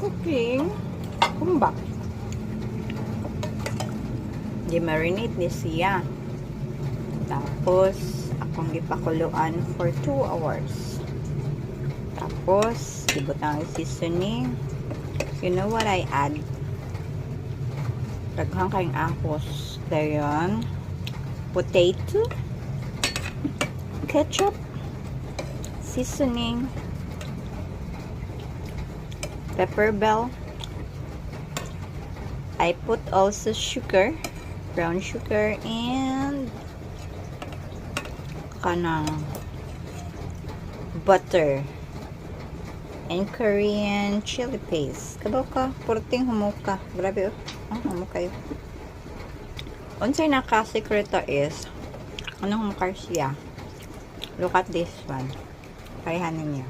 cooking humba. Gi-marinate ni siya. Tapos, akong gipakuluan for 2 hours. Tapos, ibutang seasoning. You know what I add? Daghang kayong ahos. Dayon, potato, ketchup, seasoning, pepper bell. I put also sugar, brown sugar, and kanang butter and Korean chili paste. Kabaw ka, purting humuka. Grabe, humuka yun. Unsay naka-secreto is, anong humukar siya? Look at this one. Parehan ninyo.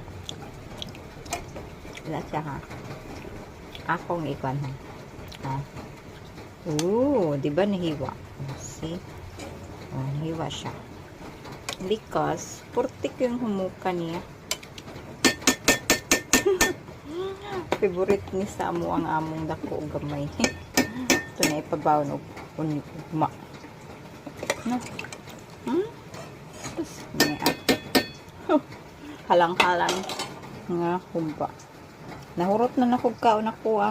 Wala siya, ha? Akong ikon, ha? Ha? Ooh, diba nahiwa? See? Oh, nahiwa siya. Because, purtik yung humuka niya. Favorite ni Samu ang among dako gamay. Ito na ipabaw no ugma. No. Tapos, halang-halang nga humba. Nahurot na nakugkaon ako